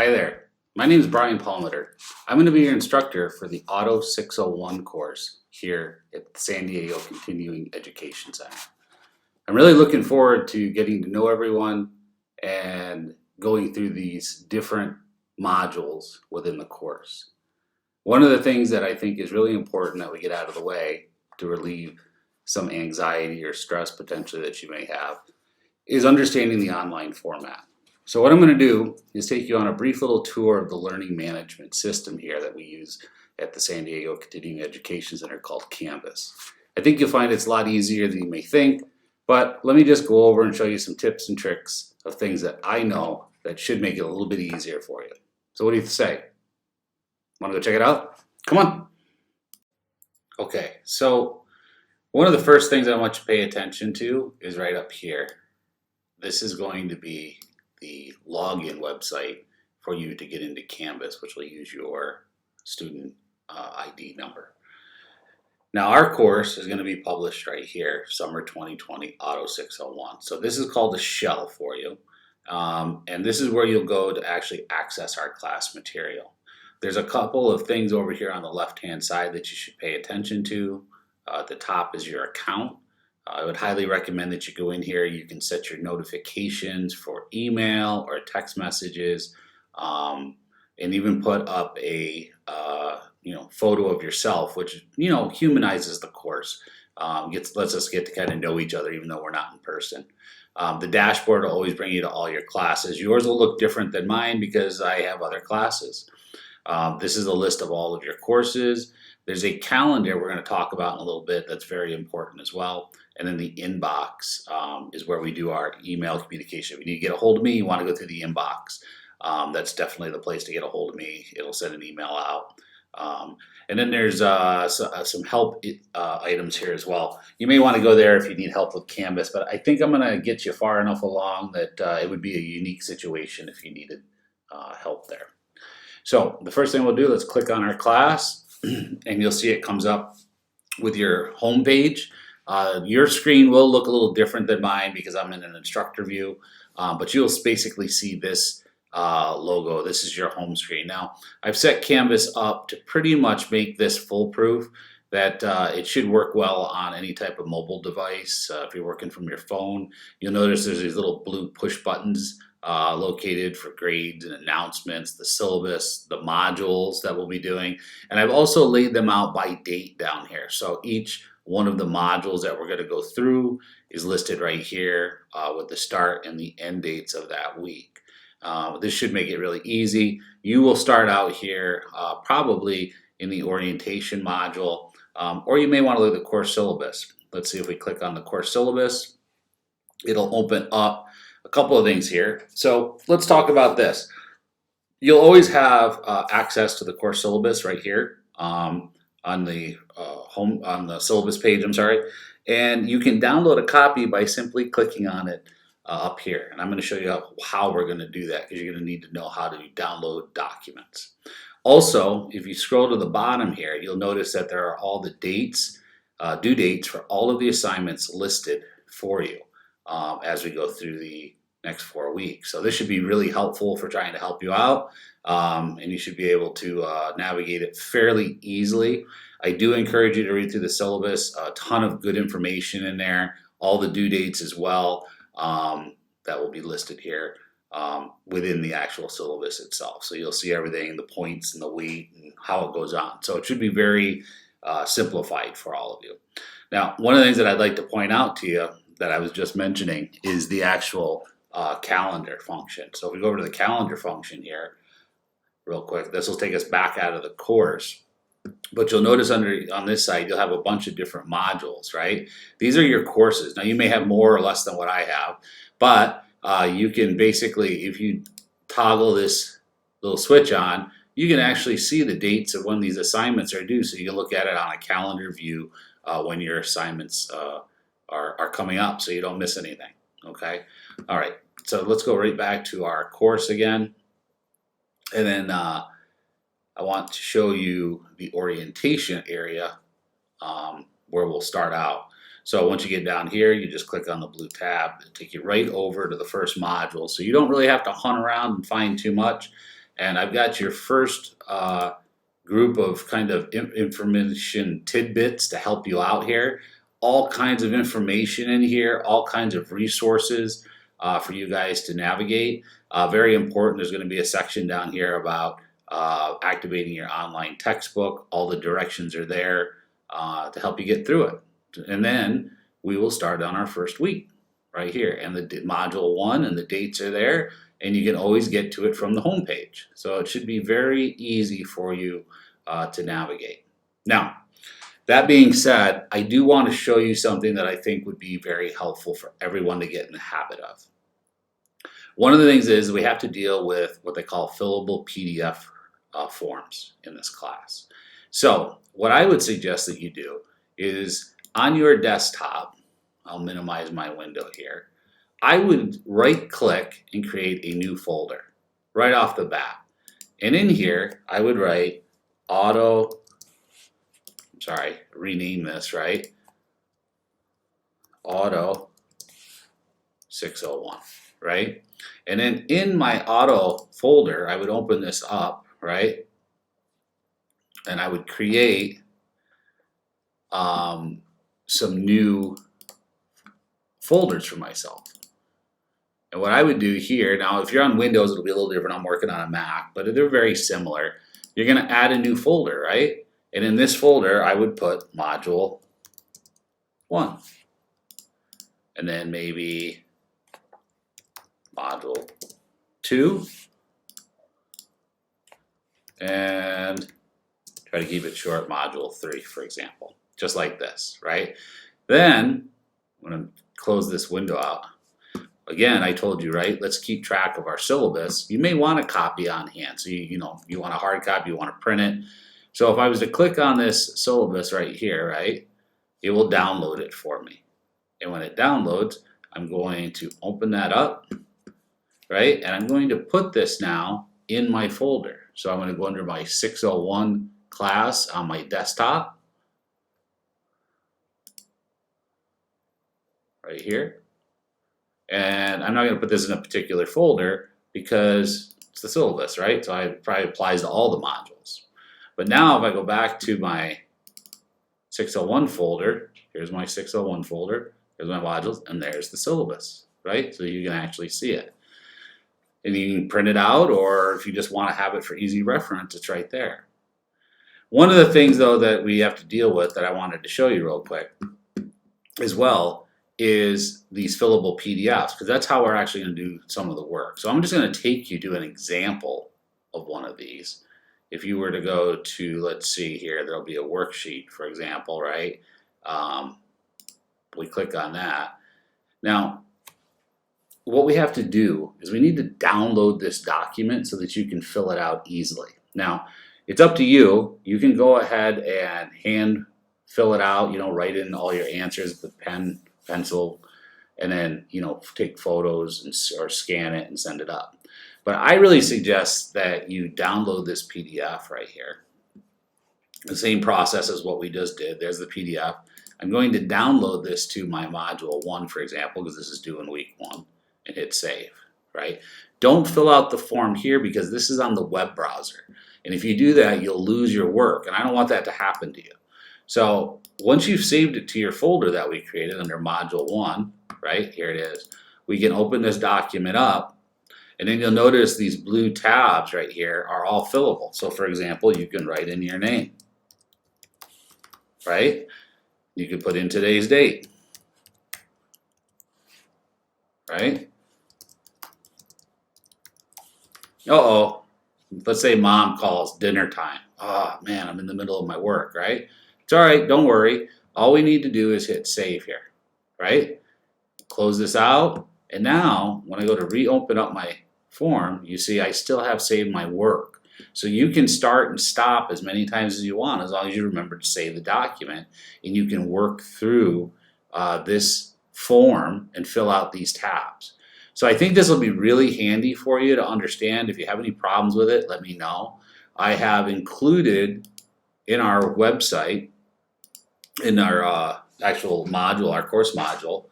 Hi there, my name is Brian Palmeter. I'm going to be your instructor for the Auto 601 course here at the San Diego Continuing Education Center. I'm really looking forward to getting to know everyone and going through these different modules within the course. One of the things that I think is really important that we get out of the way to relieve some anxiety or stress potentially that you may have is understanding the online format. So what I'm going to do is take you on a brief little tour of the learning management system here that we use at the San Diego Continuing Education Center called Canvas. I think you'll find it's a lot easier than you may think, but let me just go over and show you some tips and tricks of things that I know that should make it a little bit easier for you. So what do you say? Want to go check it out? Come on. Okay, so one of the first things I want you to pay attention to is right up here. This is going to be the login website for you to get into Canvas, which will use your student ID number. Now our course is going to be published right here, Summer 2020 Auto 601. So this is called the shell for you. And this is where you'll go to actually access our class material. There's a couple of things over here on the left-hand side that you should pay attention to. At the top is your account. I would highly recommend that you go in here. You can set your notifications for email or text messages, and even put up a photo of yourself, which humanizes the course. Lets us get to kind of know each other, even though we're not in person. The dashboard will always bring you to all your classes. Yours will look different than mine because I have other classes. This is a list of all of your courses. There's a calendar we're going to talk about in a little bit that's very important as well. And then the inbox is where we do our email communication. If you need to get a hold of me, you want to go through the inbox. That's definitely the place to get a hold of me. It'll send an email out. And then there's some help items here as well. You may want to go there if you need help with Canvas, but I think I'm going to get you far enough along that it would be a unique situation if you needed help there. So the first thing we'll do, let's click on our class, and you'll see it comes up with your home page. Your screen will look a little different than mine because I'm in an instructor view, but you'll basically see this logo. This is your home screen. Now, I've set Canvas up to pretty much make this foolproof, that it should work well on any type of mobile device. If you're working from your phone, you'll notice there's these little blue push buttons located for grades and announcements, the syllabus, the modules that we'll be doing. And I've also laid them out by date down here. So each one of the modules that we're going to go through is listed right here with the start and the end dates of that week. This should make it really easy. You will start out here probably in the orientation module, or you may want to look at the course syllabus. Let's see if we click on the course syllabus. It'll open up a couple of things here. So let's talk about this. You'll always have access to the course syllabus right here on the on the syllabus page, I'm sorry. And you can download a copy by simply clicking on it up here. And I'm going to show you how we're going to do that, because you're going to need to know how to download documents. Also, if you scroll to the bottom here, you'll notice that there are all the dates, due dates for all of the assignments listed for you as we go through the next 4 weeks. So this should be really helpful for trying to help you out, and you should be able to navigate it fairly easily. I do encourage you to read through the syllabus, a ton of good information in there, all the due dates as well that will be listed here within the actual syllabus itself. So you'll see everything, the points and the weight and how it goes on. So it should be very simplified for all of you. Now, one of the things that I'd like to point out to you that I was just mentioning is the actual calendar function. So if we go over to the calendar function here real quick, this will take us back out of the course. But you'll notice on this side, you'll have a bunch of different modules, right? These are your courses. Now, you may have more or less than what I have, but you can basically, if you toggle this little switch on, you can actually see the dates of when these assignments are due. So you can look at it on a calendar view when your assignments are coming up, so you don't miss anything, okay? All right, so let's go right back to our course again. And then I want to show you the orientation area where we'll start out. So once you get down here, you just click on the blue tab. It'll take you right over to the first module. So you don't really have to hunt around and find too much. And I've got your first group of kind of information tidbits to help you out here. All kinds of information in here, all kinds of resources for you guys to navigate. Very important, there's going to be a section down here about activating your online textbook. All the directions are there to help you get through it. And then we will start on our first week right here. And the module 1 and the dates are there. And you can always get to it from the home page. So it should be very easy for you to navigate. Now, that being said, I do want to show you something that I think would be very helpful for everyone to get in the habit of. One of the things is we have to deal with what they call fillable PDF forms in this class. So what I would suggest that you do is on your desktop, I'll minimize my window here, I would right click and create a new folder right off the bat. And in here, I would write rename this, right? Auto 601, right? And then in my auto folder, I would open this up, right? And I would create some new folders for myself. And what I would do here, now if you're on Windows, it'll be a little different. I'm working on a Mac, but they're very similar. You're going to add a new folder, right? And in this folder, I would put module 1. And then maybe module 2. And try to keep it short, module 3, for example. Just like this, right? Then, I'm going to close this window out. Again, I told you, right? Let's keep track of our syllabus. You may want a copy on hand. So you want a hard copy, you want to print it. So if I was to click on this syllabus right here, right, it will download it for me. And when it downloads, I'm going to open that up, right? And I'm going to put this now in my folder. So I'm going to go under my 601 class on my desktop, right here. And I'm not going to put this in a particular folder because it's the syllabus, right? So it probably applies to all the modules. But now if I go back to my 601 folder, here's my 601 folder, here's my modules, and there's the syllabus, right? So you can actually see it. And you can print it out, or if you just want to have it for easy reference, it's right there. One of the things, though, that we have to deal with that I wanted to show you real quick as well is these fillable PDFs, because that's how we're actually going to do some of the work. So I'm just going to take you to an example of one of these. If you were to go to, let's see here, there'll be a worksheet, for example, right? We click on that. Now, what we have to do is we need to download this document so that you can fill it out easily. Now, it's up to you. You can go ahead and hand fill it out, write in all your answers with pen, pencil, and then, take photos or scan it and send it up. But I really suggest that you download this PDF right here. The same process as what we just did. There's the PDF. I'm going to download this to my module 1, for example, because this is due in week 1, and hit save, right? Don't fill out the form here because this is on the web browser. And if you do that, you'll lose your work, and I don't want that to happen to you. So once you've saved it to your folder that we created under module 1, right, here it is, we can open this document up, and then you'll notice these blue tabs right here are all fillable. So for example, you can write in your name, right? You can put in today's date, right? Uh-oh, let's say mom calls dinner time. Oh man, I'm in the middle of my work, right? It's all right, don't worry. All we need to do is hit save here, right? Close this out, and now when I go to reopen up my form, you see I still have saved my work. So you can start and stop as many times as you want, as long as you remember to save the document, and you can work through this form and fill out these tabs. So I think this will be really handy for you to understand. If you have any problems with it, let me know. I have included in our website, in our actual module, our course module,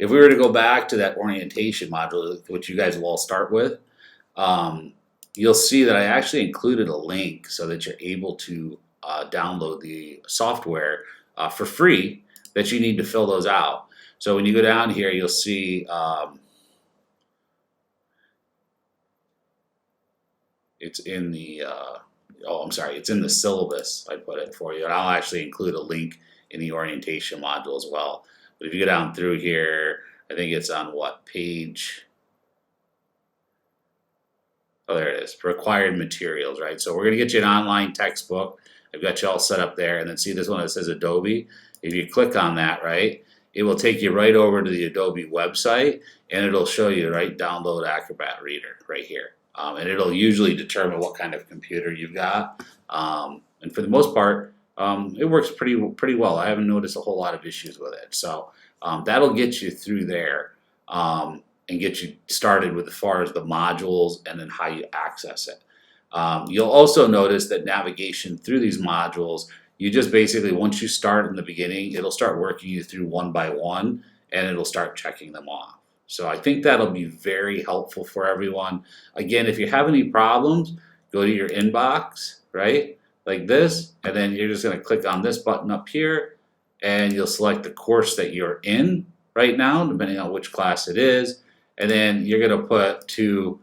if we were to go back to that orientation module, which you guys will all start with, you'll see that I actually included a link so that you're able to download the software for free that you need to fill those out. So when you go down here, you'll see it's in the it's in the syllabus. I put it for you, and I'll actually include a link in the orientation module as well. But if you go down through here, I think it's on what page? Oh, there it is. Required materials, right? So we're gonna get you an online textbook. I've got you all set up there, and then see this one that says Adobe. If you click on that, right, it will take you right over to the Adobe website, and it'll show you, right, download Acrobat Reader right here. And it'll usually determine what kind of computer you've got. And for the most part, it works pretty well. I haven't noticed a whole lot of issues with it. So that'll get you through there and get you started with as far as the modules and then how you access it. You'll also notice that navigation through these modules, you just basically, once you start in the beginning, it'll start working you through one by one, and it'll start checking them off. So I think that'll be very helpful for everyone. Again, if you have any problems, go to your inbox, right, like this, and then you're just going to click on this button up here, and you'll select the course that you're in right now, depending on which class it is, and then you're going to put to,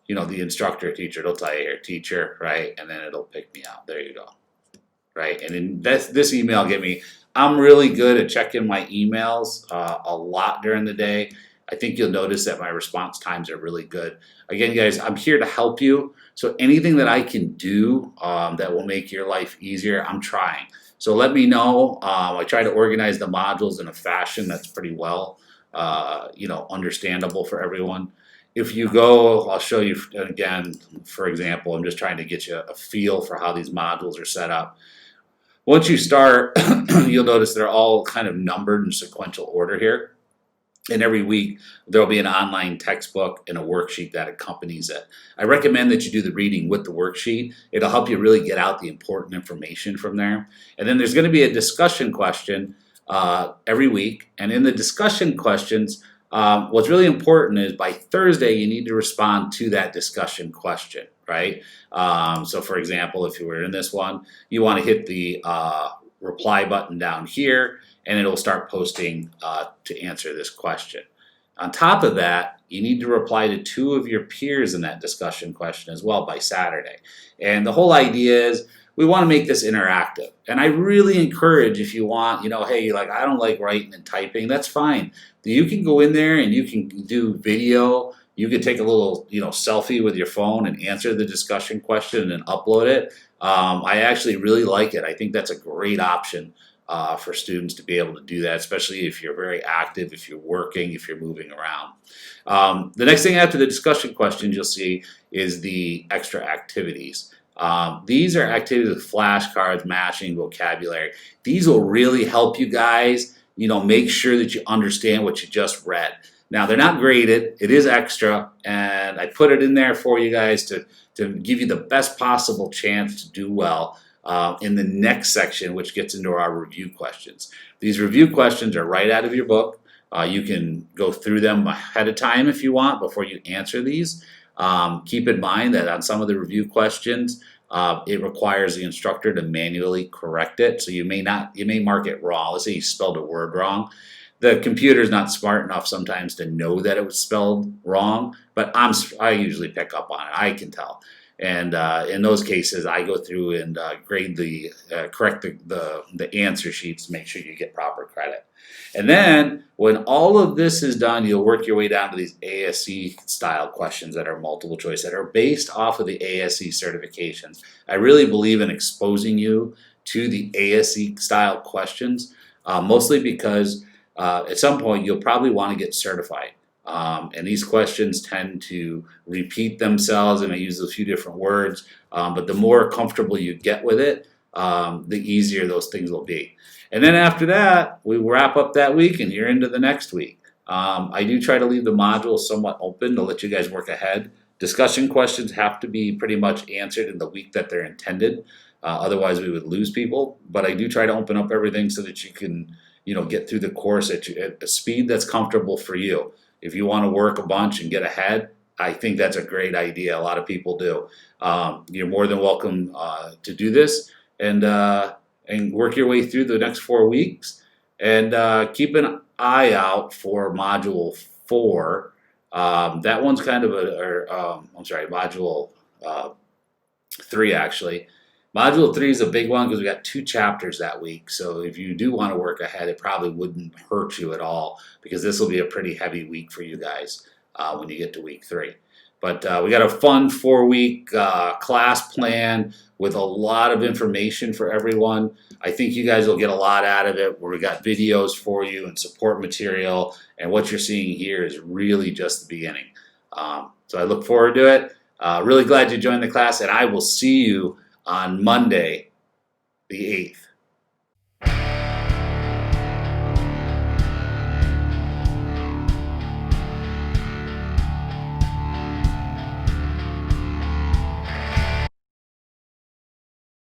the instructor, teacher. It'll tell you here, teacher, right, and then it'll pick me out. There you go, right, and then this email get me. I'm really good at checking my emails a lot during the day. I think you'll notice that my response times are really good. Again, guys, I'm here to help you. So anything that I can do that will make your life easier, I'm trying. So let me know. I try to organize the modules in a fashion that's pretty well, understandable for everyone. If you go, I'll show you again, for example, I'm just trying to get you a feel for how these modules are set up. Once you start, you'll notice they're all kind of numbered in sequential order here. And every week, there'll be an online textbook and a worksheet that accompanies it. I recommend that you do the reading with the worksheet. It'll help you really get out the important information from there. And then there's going to be a discussion question every week. And in the discussion questions, what's really important is by Thursday, you need to respond to that discussion question, right? So for example, if you were in this one, you want to hit the reply button down here, and it'll start posting to answer this question. On top of that, you need to reply to 2 of your peers in that discussion question as well by Saturday. And the whole idea is we want to make this interactive. And I really encourage, if you want, hey, I don't like writing and typing, that's fine. You can go in there and you can do video. You can take a little, selfie with your phone and answer the discussion question and upload it. I actually really like it. I think that's a great option for students to be able to do that, especially if you're very active, if you're working, if you're moving around. The next thing after the discussion questions you'll see is the extra activities. These are activities with flashcards, matching, vocabulary. These will really help you guys, make sure that you understand what you just read. Now, they're not graded. It is extra, and I put it in there for you guys to give you the best possible chance to do well in the next section, which gets into our review questions. These review questions are right out of your book. You can go through them ahead of time if you want before you answer these. Keep in mind that on some of the review questions, it requires the instructor to manually correct it. So you may mark it wrong. Let's say you spelled a word wrong. The computer's not smart enough sometimes to know that it was spelled wrong, but I usually pick up on it. I can tell. And in those cases, I go through and correct the answer sheets to make sure you get proper credit. And then when all of this is done, you'll work your way down to these ASE style questions that are multiple choice, that are based off of the ASE certifications. I really believe in exposing you to the ASE style questions, mostly because at some point you'll probably want to get certified. And these questions tend to repeat themselves, and I use a few different words, but the more comfortable you get with it, the easier those things will be. And then after that, we wrap up that week and you're into the next week. I do try to leave the modules somewhat open to let you guys work ahead. Discussion questions have to be pretty much answered in the week that they're intended. Otherwise, we would lose people. But I do try to open up everything so that you can, get through the course at a speed that's comfortable for you. If you want to work a bunch and get ahead, I think that's a great idea. A lot of people do. You're more than welcome to do this and work your way through the next 4 weeks, and keep an eye out for Module 4. That one's kind of I'm sorry, Module 3 actually. Module 3 is a big one because we got 2 chapters that week. So if you do want to work ahead, it probably wouldn't hurt you at all because this will be a pretty heavy week for you guys when you get to week 3. But we got a fun 4-week class plan with a lot of information for everyone. I think you guys will get a lot out of it. We got videos for you and support material, and what you're seeing here is really just the beginning. So I look forward to it. Really glad you joined the class, and I will see you on Monday, the 8th.